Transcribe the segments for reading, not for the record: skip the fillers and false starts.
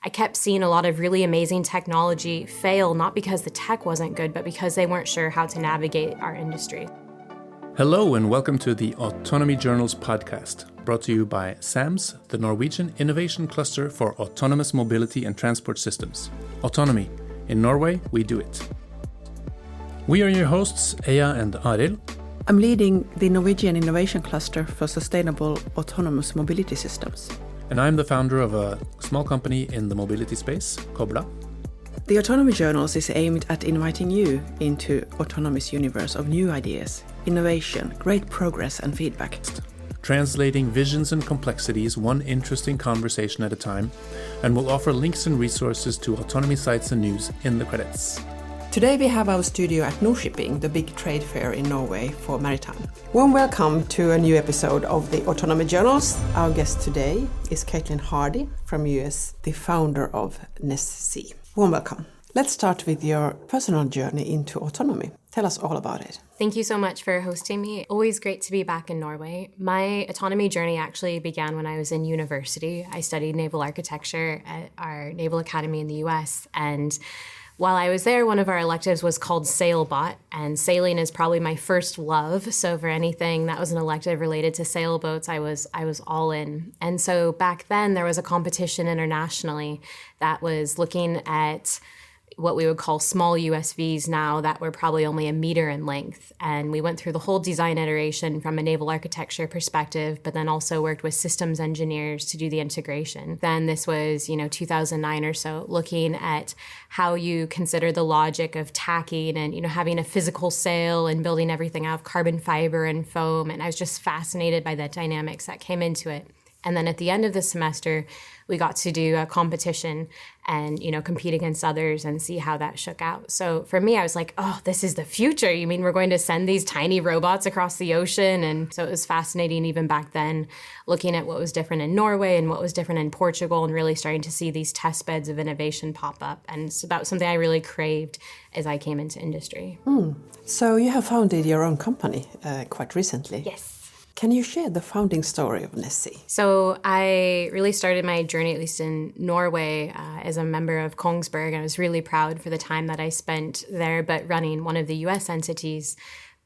I kept seeing a lot of really amazing technology fail, not because the tech wasn't good, but because they weren't sure how to navigate our industry. Hello and welcome to the Autonomy Journals podcast, brought to you by SAMS, the Norwegian Innovation Cluster for Autonomous Mobility and Transport Systems. Autonomy. In Norway, we do it. We are your hosts, Ea and Arild. I'm leading the Norwegian Innovation Cluster for Sustainable Autonomous Mobility Systems. And I'm the founder of a small company in the mobility space, Kobla. The Autonomy Journals is aimed at inviting you into autonomous universe of new ideas, innovation, great progress and feedback. Translating visions and complexities one interesting conversation at a time, and we'll offer links and resources to autonomy sites and news in the credits. Today we have our studio at Nordshipping, the big trade fair in Norway for Maritime. Warm welcome to a new episode of the Autonomy Journals. Our guest today is Caitlin Hardy from US, the founder of Nessie. Warm welcome. Let's start with your personal journey into autonomy. Tell us all about it. Thank you so much for hosting me. Always great to be back in Norway. My autonomy journey actually began when I was in university. I studied naval architecture at our Naval Academy in the US, and while I was there, one of our electives was called sailboat, and sailing is probably my first love. So for anything that was an elective related to sailboats, I was all in. And so back then there was a competition internationally that was looking at what we would call small USVs now that were probably only a meter in length. And we went through the whole design iteration from a naval architecture perspective, but then also worked with systems engineers to do the integration. Then this was, 2009 or so, looking at how you consider the logic of tacking and, having a physical sail and building everything out of carbon fiber and foam. And I was just fascinated by the dynamics that came into it. And then at the end of the semester, we got to do a competition and, compete against others and see how that shook out. So for me, I was like, oh, this is the future. You mean we're going to send these tiny robots across the ocean? And so it was fascinating even back then, looking at what was different in Norway and what was different in Portugal and really starting to see these test beds of innovation pop up. And so that was something I really craved as I came into industry. So you have founded your own company quite recently. Yes. Can you share the founding story of Nessie? So I really started my journey, at least in Norway, as a member of Kongsberg. I was really proud for the time that I spent there, but running one of the US entities.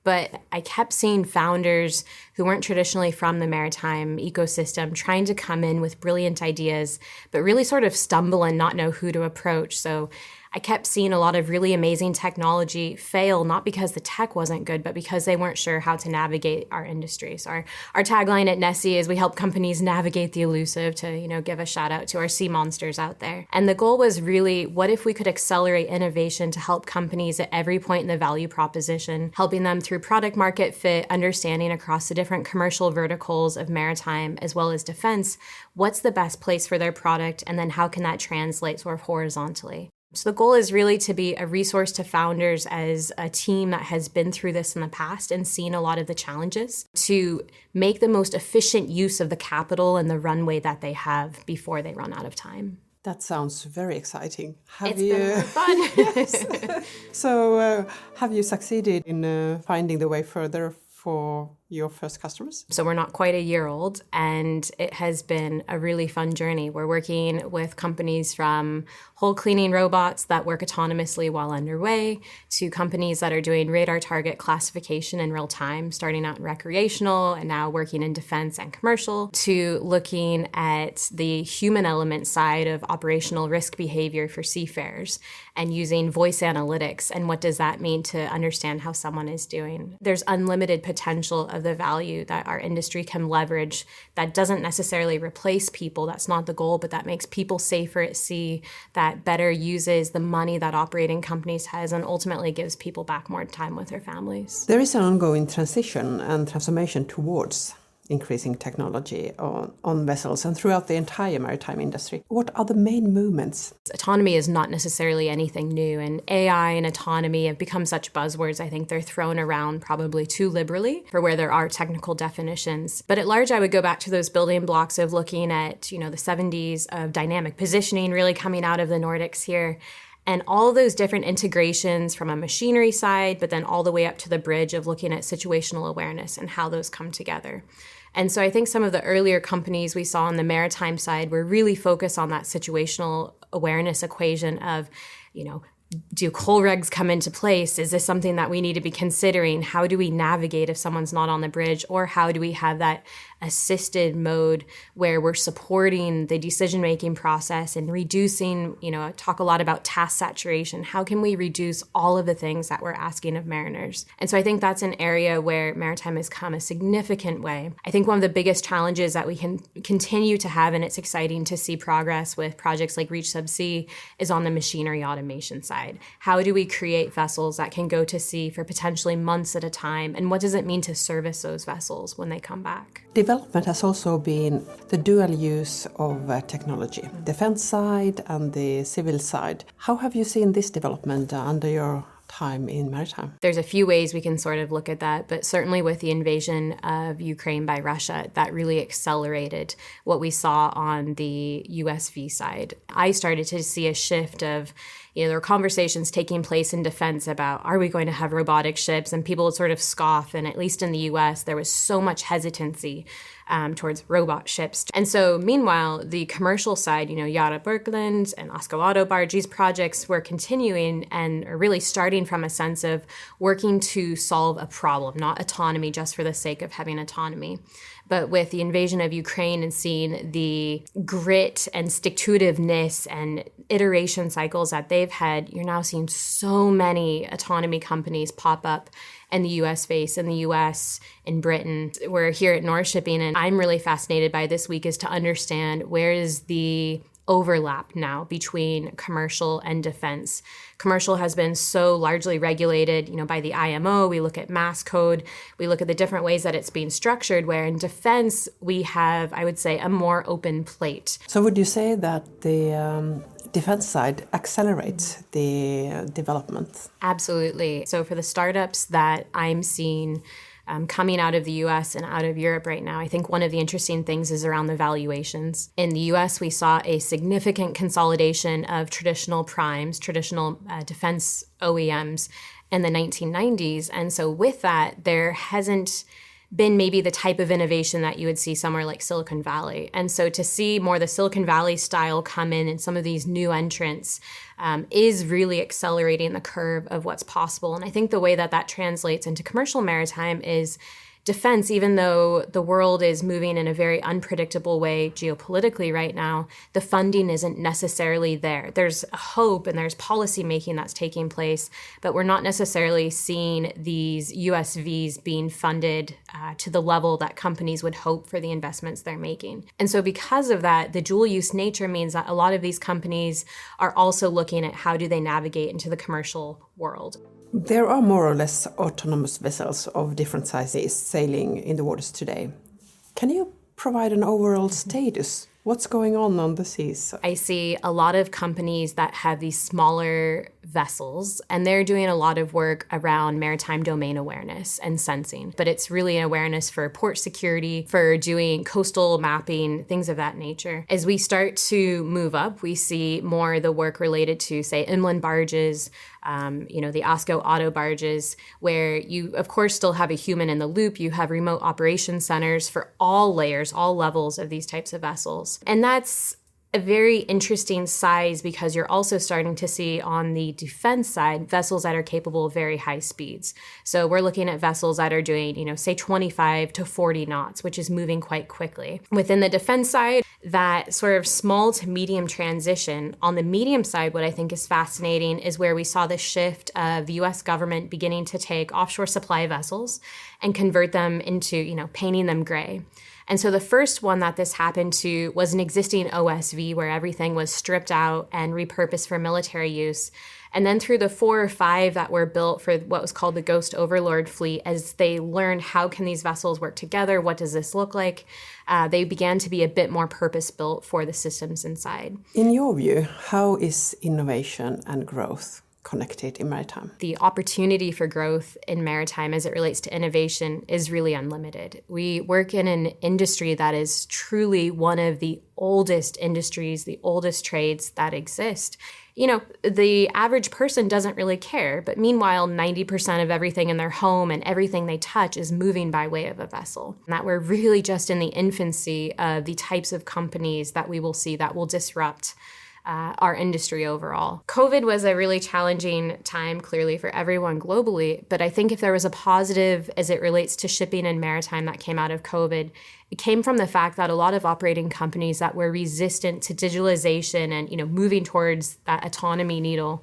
But I kept seeing founders who weren't traditionally from the maritime ecosystem trying to come in with brilliant ideas, but really sort of stumble and not know who to approach. So I kept seeing a lot of really amazing technology fail, not because the tech wasn't good, but because they weren't sure how to navigate our industry. So our tagline at Nessie is we help companies navigate the elusive, to, give a shout out to our sea monsters out there. And the goal was really, what if we could accelerate innovation to help companies at every point in the value proposition, helping them through product market fit, understanding across the different commercial verticals of maritime as well as defense, what's the best place for their product, and then how can that translate sort of horizontally. So the goal is really to be a resource to founders as a team that has been through this in the past and seen a lot of the challenges, to make the most efficient use of the capital and the runway that they have before they run out of time. That sounds very exciting. It's been fun. Yes. So have you succeeded in finding the way further for your first customers? So we're not quite a year old, and it has been a really fun journey. We're working with companies from hull cleaning robots that work autonomously while underway, to companies that are doing radar target classification in real time, starting out in recreational and now working in defense and commercial, to looking at the human element side of operational risk behavior for seafarers and using voice analytics. And what does that mean to understand how someone is doing? There's unlimited potential of the value that our industry can leverage that doesn't necessarily replace people. That's not the goal, but that makes people safer at sea, that better uses the money that operating companies has, and ultimately gives people back more time with their families. There is an ongoing transition and transformation towards increasing technology on vessels and throughout the entire maritime industry. What are the main movements? Autonomy is not necessarily anything new, and AI and autonomy have become such buzzwords. I think they're thrown around probably too liberally for where there are technical definitions. But at large, I would go back to those building blocks of looking at, the 70s of dynamic positioning really coming out of the Nordics here. And all those different integrations from a machinery side, but then all the way up to the bridge of looking at situational awareness and how those come together. And so I think some of the earlier companies we saw on the maritime side were really focused on that situational awareness equation of, do coal regs come into place? Is this something that we need to be considering? How do we navigate if someone's not on the bridge? Or how do we have that assisted mode where we're supporting the decision-making process and reducing, I talk a lot about task saturation. How can we reduce all of the things that we're asking of mariners? And so I think that's an area where maritime has come a significant way. I think one of the biggest challenges that we can continue to have, and it's exciting to see progress with projects like Reach Subsea, is on the machinery automation side. How do we create vessels that can go to sea for potentially months at a time? And what does it mean to service those vessels when they come back? Development has also been the dual use of technology, defense side and the civil side. How have you seen this development under your time in maritime? There's a few ways we can sort of look at that, but certainly with the invasion of Ukraine by Russia, that really accelerated what we saw on the USV side. I started to see a shift of, there were conversations taking place in defense about, are we going to have robotic ships? And people would sort of scoff. And at least in the US, there was so much hesitancy towards robot ships. And so meanwhile, the commercial side, Yara Birkeland and Asko Autobarge, these projects were continuing and are really starting from a sense of working to solve a problem, not autonomy just for the sake of having autonomy. But with the invasion of Ukraine and seeing the grit and stick-to-itiveness and iteration cycles that they've had, you're now seeing so many autonomy companies pop up in the US space, in the US, in Britain. We're here at Nordic-pioneered, and I'm really fascinated by this week is to understand where is the overlap now between commercial and defense. Commercial has been so largely regulated, by the IMO. We look at mass code. We look at the different ways that it's being structured, where in defense, we have, I would say, a more open plate. So would you say that the defense side accelerates the development? Absolutely. So for the startups that I'm seeing coming out of the US and out of Europe right now, I think one of the interesting things is around the valuations. In the US, we saw a significant consolidation of traditional primes, traditional defense OEMs in the 1990s. And so with that, there hasn't been maybe the type of innovation that you would see somewhere like Silicon Valley. And so to see more the Silicon Valley style come in and some of these new entrants is really accelerating the curve of what's possible. And I think the way that that translates into commercial maritime is defense, even though the world is moving in a very unpredictable way geopolitically right now, the funding isn't necessarily there. There's hope and there's policy making that's taking place, but we're not necessarily seeing these USVs being funded to the level that companies would hope for the investments they're making. And so because of that, the dual use nature means that a lot of these companies are also looking at how do they navigate into the commercial world. There are more or less autonomous vessels of different sizes sailing in the waters today. Can you provide an overall status? What's going on the seas? I see a lot of companies that have these smaller vessels, and they're doing a lot of work around maritime domain awareness and sensing. But it's really an awareness for port security, for doing coastal mapping, things of that nature. As we start to move up, we see more the work related to, say, inland barges, the Asko auto barges, where you, of course, still have a human in the loop. You have remote operation centers for all layers, all levels of these types of vessels. And that's a very interesting size because you're also starting to see on the defense side vessels that are capable of very high speeds. So we're looking at vessels that are doing, say 25 to 40 knots, which is moving quite quickly. Within the defense side, that sort of small to medium transition. On the medium side, what I think is fascinating is where we saw the shift of the US government beginning to take offshore supply vessels and convert them into, painting them gray. And so the first one that this happened to was an existing OSV where everything was stripped out and repurposed for military use. And then through the 4 or 5 that were built for what was called the Ghost Overlord fleet, as they learned how can these vessels work together, what does this look like, they began to be a bit more purpose-built for the systems inside. In your view, how is innovation and growth connected in maritime? The opportunity for growth in maritime as it relates to innovation is really unlimited. We work in an industry that is truly one of the oldest industries, the oldest trades that exist. You know, the average person doesn't really care, but meanwhile, 90% of everything in their home and everything they touch is moving by way of a vessel. And that we're really just in the infancy of the types of companies that we will see that will disrupt our industry overall. COVID was a really challenging time, clearly, for everyone globally. But I think if there was a positive as it relates to shipping and maritime that came out of COVID, it came from the fact that a lot of operating companies that were resistant to digitalization and, moving towards that autonomy needle,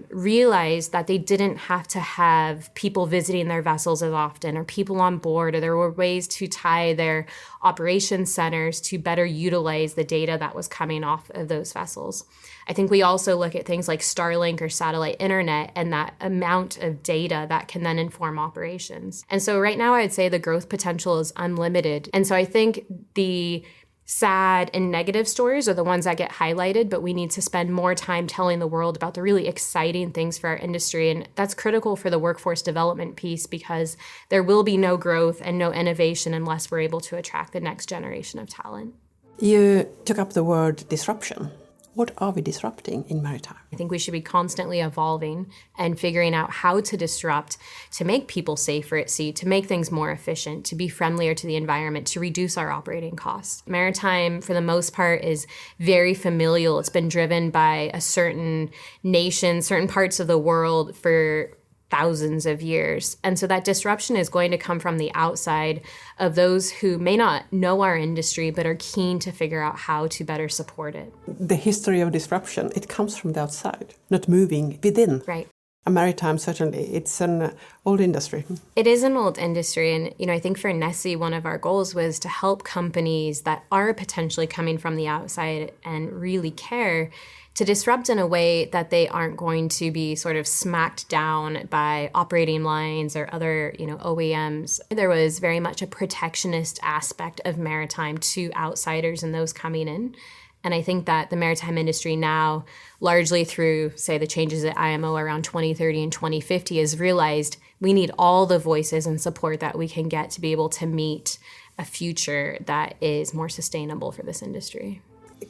realized that they didn't have to have people visiting their vessels as often or people on board, or there were ways to tie their operations centers to better utilize the data that was coming off of those vessels. I think we also look at things like Starlink or satellite internet and that amount of data that can then inform operations. And so right now I'd say the growth potential is unlimited. And so I think the sad and negative stories are the ones that get highlighted, but we need to spend more time telling the world about the really exciting things for our industry. And that's critical for the workforce development piece, because there will be no growth and no innovation unless we're able to attract the next generation of talent. You took up the word disruption. What are we disrupting in maritime? I think we should be constantly evolving and figuring out how to disrupt, to make people safer at sea, to make things more efficient, to be friendlier to the environment, to reduce our operating costs. Maritime, for the most part, is very familial. It's been driven by a certain nation, certain parts of the world for thousands of years. And so that disruption is going to come from the outside of those who may not know our industry but are keen to figure out how to better support it. The history of disruption, it comes from the outside, not moving within. Right. And maritime, certainly, it's an old industry. It is an old industry. And, I think for Nessie, one of our goals was to help companies that are potentially coming from the outside and really care to disrupt in a way that they aren't going to be sort of smacked down by operating lines or other, OEMs. There was very much a protectionist aspect of maritime to outsiders and those coming in. And I think that the maritime industry now, largely through, say, the changes at IMO around 2030 and 2050, has realized we need all the voices and support that we can get to be able to meet a future that is more sustainable for this industry.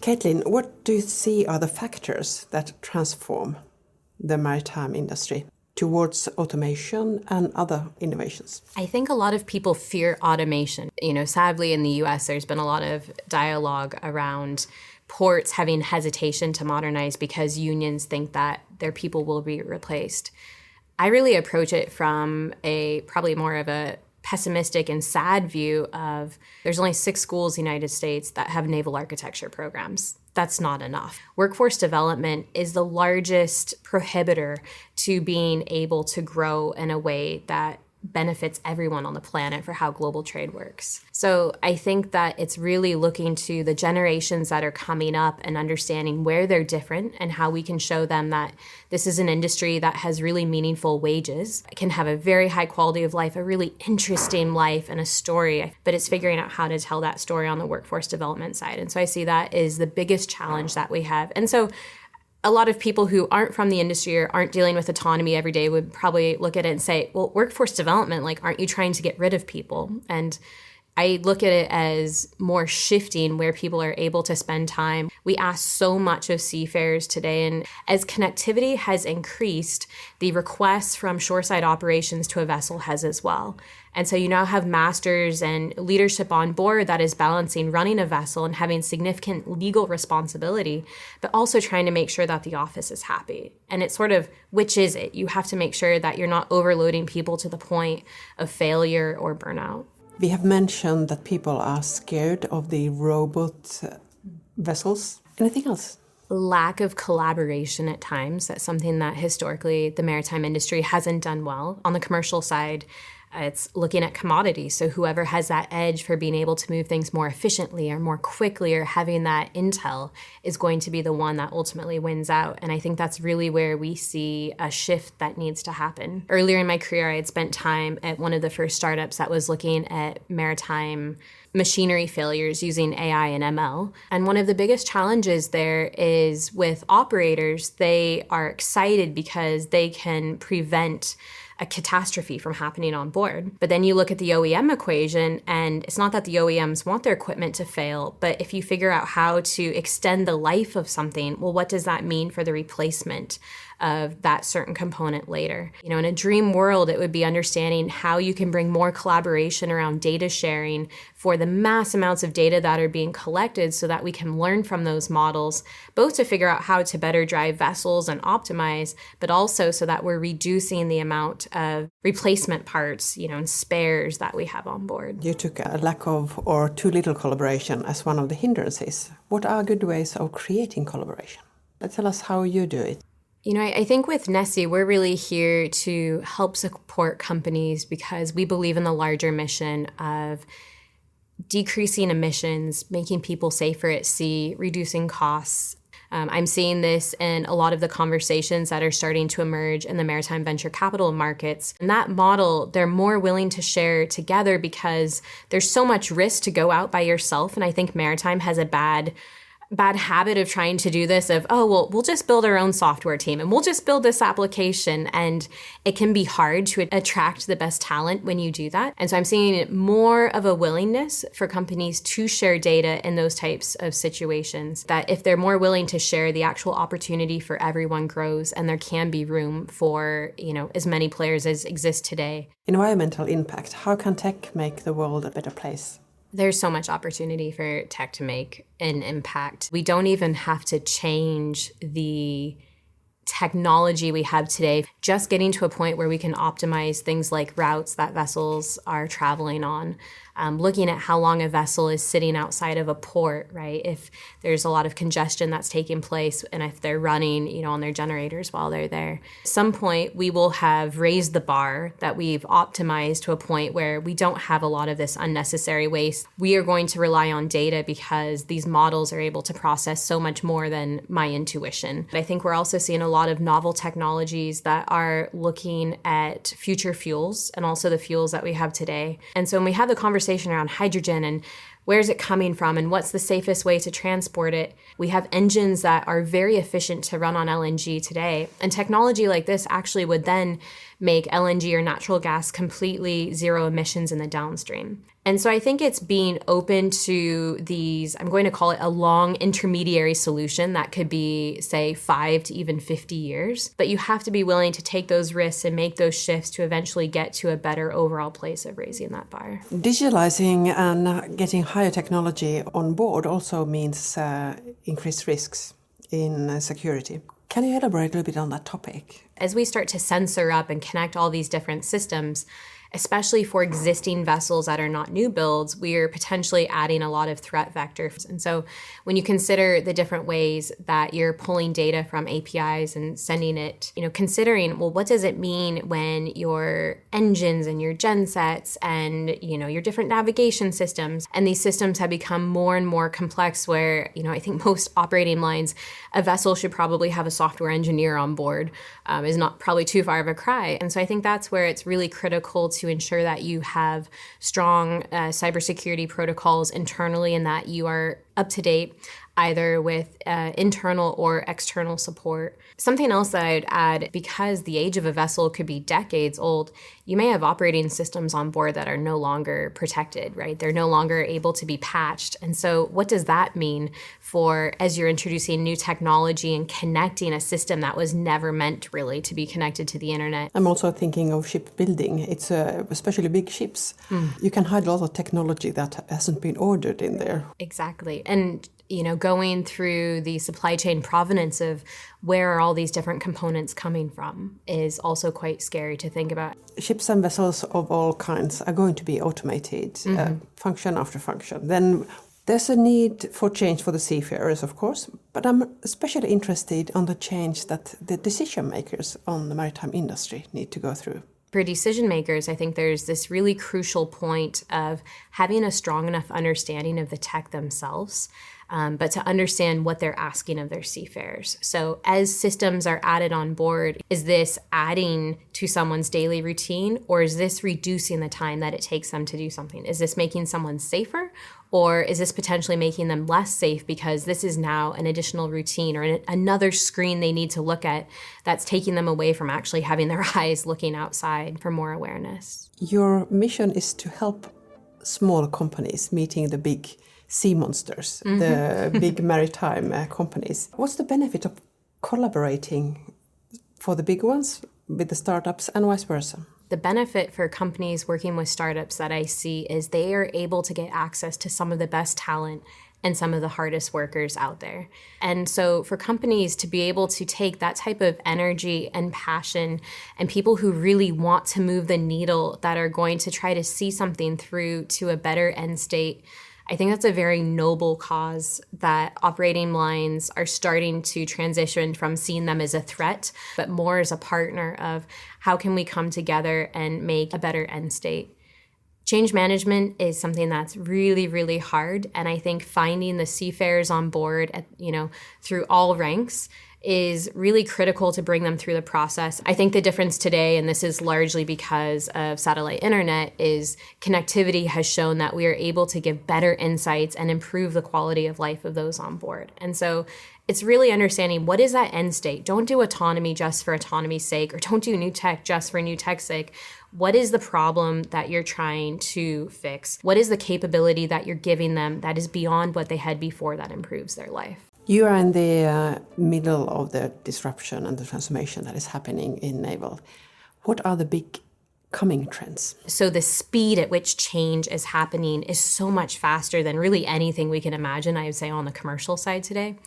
Caitlin, what do you see are the factors that transform the maritime industry towards automation and other innovations? I think a lot of people fear automation. Sadly in the US, there's been a lot of dialogue around ports having hesitation to modernize because unions think that their people will be replaced. I really approach it from probably more of a pessimistic and sad view of there's only 6 schools in the United States that have naval architecture programs. That's not enough. Workforce development is the largest prohibitor to being able to grow in a way that benefits everyone on the planet for how global trade works. So I think that it's really looking to the generations that are coming up and understanding where they're different and how we can show them that this is an industry that has really meaningful wages, can have a very high quality of life, a really interesting life and a story, but it's figuring out how to tell that story on the workforce development side. And so I see that is the biggest challenge that we have. And so a lot of people who aren't from the industry or aren't dealing with autonomy every day would probably look at it and say, well, workforce development, aren't you trying to get rid of people? And I look at it as more shifting where people are able to spend time. We ask so much of seafarers today, and as connectivity has increased, the requests from shoreside operations to a vessel has as well. And so you now have masters and leadership on board that is balancing running a vessel and having significant legal responsibility, but also trying to make sure that the office is happy. And it's sort of, which is it? You have to make sure that you're not overloading people to the point of failure or burnout. We have mentioned that people are scared of the robot vessels. Anything else? Lack of collaboration at times. That's something that historically the maritime industry hasn't done well. On the commercial side, It's looking at commodities. So whoever has that edge for being able to move things more efficiently or more quickly or having that intel is going to be the one that ultimately wins out. And I think that's really where we see a shift that needs to happen. Earlier in my career, I had spent time at one of the first startups that was looking at maritime machinery failures using AI and ML. And one of the biggest challenges there is with operators, they are excited because they can prevent a catastrophe from happening on board. But then you look at the OEM equation, and it's not that the OEMs want their equipment to fail, but if you figure out how to extend the life of something, well, what does that mean for the replacement of that certain component later? You know, in a dream world, it would be understanding how you can bring more collaboration around data sharing for the mass amounts of data that are being collected so that we can learn from those models, both to figure out how to better drive vessels and optimize, but also so that we're reducing the amount of replacement parts, you know, and spares that we have on board. You took a lack of or too little collaboration as one of the hindrances. What are good ways of creating collaboration? Tell us how you do it. You know, I think with Nessie, we're really here to help support companies because we believe in the larger mission of decreasing emissions, making people safer at sea, reducing costs. I'm seeing this in a lot of the conversations that are starting to emerge in the maritime venture capital markets. And that model, they're more willing to share together because there's so much risk to go out by yourself. And I think maritime has a bad habit of trying to do this of, oh, well, we'll just build our own software team and we'll just build this application. And it can be hard to attract the best talent when you do that. And so I'm seeing more of a willingness for companies to share data in those types of situations, that if they're more willing to share, the actual opportunity for everyone grows and there can be room for, you know, as many players as exist today. Environmental impact. How can tech make the world a better place? There's so much opportunity for tech to make an impact. We don't even have to change the technology we have today. Just getting to a point where we can optimize things like routes that vessels are traveling on. Looking at how long a vessel is sitting outside of a port, right? If there's a lot of congestion that's taking place and if they're running, you know, on their generators while they're there. At some point, we will have raised the bar that we've optimized to a point where we don't have a lot of this unnecessary waste. We are going to rely on data because these models are able to process so much more than my intuition. But I think we're also seeing a lot of novel technologies that are looking at future fuels and also the fuels that we have today. And so when we have the conversation around hydrogen and where's it coming from and what's the safest way to transport it, we have engines that are very efficient to run on LNG today. And technology like this actually would then make LNG or natural gas completely zero emissions in the downstream. And so I think it's being open to these, I'm going to call it a long intermediary solution that could be, say, 5 to even 50 years. But you have to be willing to take those risks and make those shifts to eventually get to a better overall place of raising that bar. Digitalizing and getting higher technology on board also means increased risks in security. Can you elaborate a little bit on that topic? As we start to sensor up and connect all these different systems, especially for existing vessels that are not new builds, we are potentially adding a lot of threat vectors. And so when you consider the different ways that you're pulling data from APIs and sending it, you know, considering, well, what does it mean when your engines and your gensets and, you know, your different navigation systems, and these systems have become more and more complex where, you know, I think most operating lines, a vessel should probably have a software engineer on board, is not probably too far of a cry. And so I think that's where it's really critical to ensure that you have strong cybersecurity protocols internally and that you are up to date either with internal or external support. Something else that I'd add, because the age of a vessel could be decades old, you may have operating systems on board that are no longer protected, right? They're no longer able to be patched. And so what does that mean for, as you're introducing new technology and connecting a system that was never meant really to be connected to the internet? I'm also thinking of shipbuilding. It's especially big ships. You can hide a lot of technology that hasn't been ordered in there. Exactly. And you know, going through the supply chain provenance of where are all these different components coming from is also quite scary to think about. Ships and vessels of all kinds are going to be automated, function after function. Then there's a need for change for the seafarers, of course, but I'm especially interested on the change that the decision makers on the maritime industry need to go through. For decision makers, I think there's this really crucial point of having a strong enough understanding of the tech themselves, but to understand what they're asking of their seafarers. So as systems are added on board, is this adding to someone's daily routine, or is this reducing the time that it takes them to do something? Is this making someone safer, or is this potentially making them less safe because this is now an additional routine or another screen they need to look at that's taking them away from actually having their eyes looking outside for more awareness? Your mission is to help small companies meeting the big sea monsters, the big maritime companies. What's the benefit of collaborating for the big ones with the startups and vice versa? The benefit for companies working with startups that I see is they are able to get access to some of the best talent and some of the hardest workers out there. And so for companies to be able to take that type of energy and passion and people who really want to move the needle, that are going to try to see something through to a better end state, I think that's a very noble cause that operating lines are starting to transition from seeing them as a threat, but more as a partner of how can we come together and make a better end state. Change management is something that's really, really hard. And I think finding the seafarers on board, through all ranks is really critical to bring them through the process. I think the difference today, and this is largely because of satellite internet, is connectivity has shown that we are able to give better insights and improve the quality of life of those on board. And so it's really understanding what is that end state. Don't do autonomy just for autonomy's sake, or don't do new tech just for new tech's sake. What is the problem that you're trying to fix? What is the capability that you're giving them that is beyond what they had before that improves their life? You are in the middle of the disruption and the transformation that is happening in naval. What are the big coming trends? So the speed at which change is happening is so much faster than really anything we can imagine, I would say, on the commercial side today.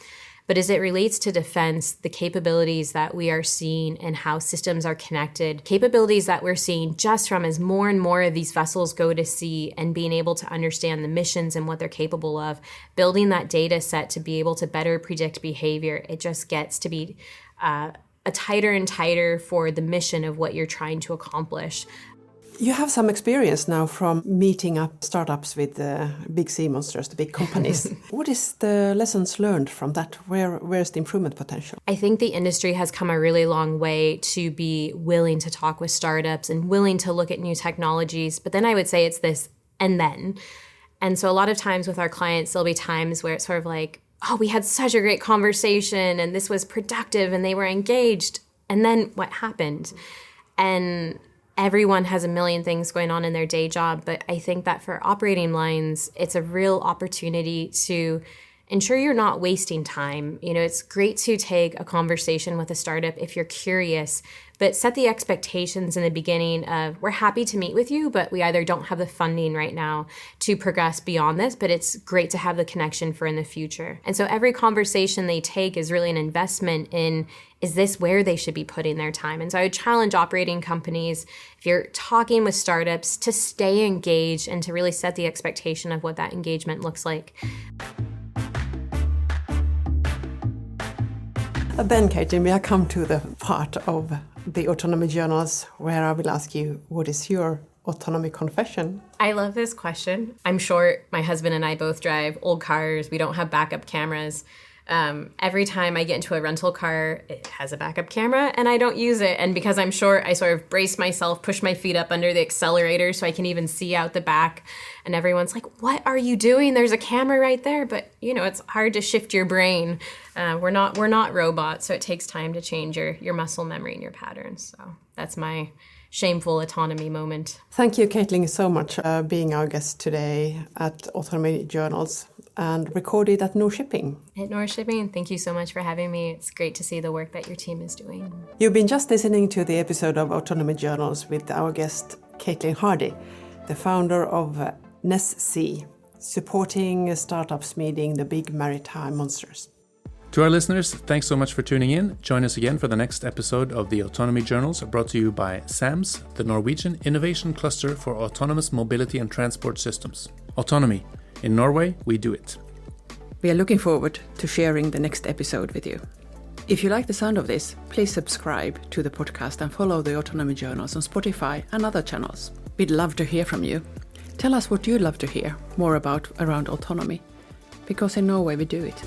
But as it relates to defense, the capabilities that we are seeing and how systems are connected, capabilities that we're seeing just from as more and more of these vessels go to sea and being able to understand the missions and what they're capable of, building that data set to be able to better predict behavior, it just gets to be a tighter and tighter for the mission of what you're trying to accomplish. You have some experience now from meeting up startups with the big sea monsters, the big companies. What is the lessons learned from that? Where's the improvement potential? I think the industry has come a really long way to be willing to talk with startups and willing to look at new technologies. But then I would say it's this and then. And so a lot of times with our clients, there'll be times where it's sort of like, oh, we had such a great conversation and this was productive and they were engaged. And then what happened? And everyone has a million things going on in their day job, but I think that for operating lines, it's a real opportunity to ensure you're not wasting time. It's great to take a conversation with a startup if you're curious, but set the expectations in the beginning of, we're happy to meet with you, but we either don't have the funding right now to progress beyond this, but it's great to have the connection for in the future. And so every conversation they take is really an investment in, is this where they should be putting their time? And so I would challenge operating companies, if you're talking with startups, to stay engaged and to really set the expectation of what that engagement looks like. Then, Caitlin, we have come to the part of the Autonomy Journals where I will ask you, what is your autonomy confession? I love this question. I'm short. My husband and I both drive old cars. We don't have backup cameras. Every time I get into a rental car, it has a backup camera and I don't use it. And because I'm short, I sort of brace myself, push my feet up under the accelerator so I can even see out the back. And everyone's like, what are you doing? There's a camera right there. But, it's hard to shift your brain. We're not robots, so it takes time to change your muscle memory and your patterns. So that's my shameful autonomy moment. Thank you, Caitlin, so much for being our guest today at Autonomy Journals and recorded at Nordic-pioneered. At Nordic-pioneered, thank you so much for having me. It's great to see the work that your team is doing. You've been just listening to the episode of Autonomy Journals with our guest, Caitlin Hardy, the founder of Nessie, supporting startups meeting the big maritime monsters. To our listeners, thanks so much for tuning in. Join us again for the next episode of the Autonomy Journals, brought to you by SAMS, the Norwegian Innovation Cluster for Autonomous Mobility and Transport Systems. Autonomy. In Norway, we do it. We are looking forward to sharing the next episode with you. If you like the sound of this, please subscribe to the podcast and follow the Autonomy Journals on Spotify and other channels. We'd love to hear from you. Tell us what you'd love to hear more about around autonomy, because in Norway we do it.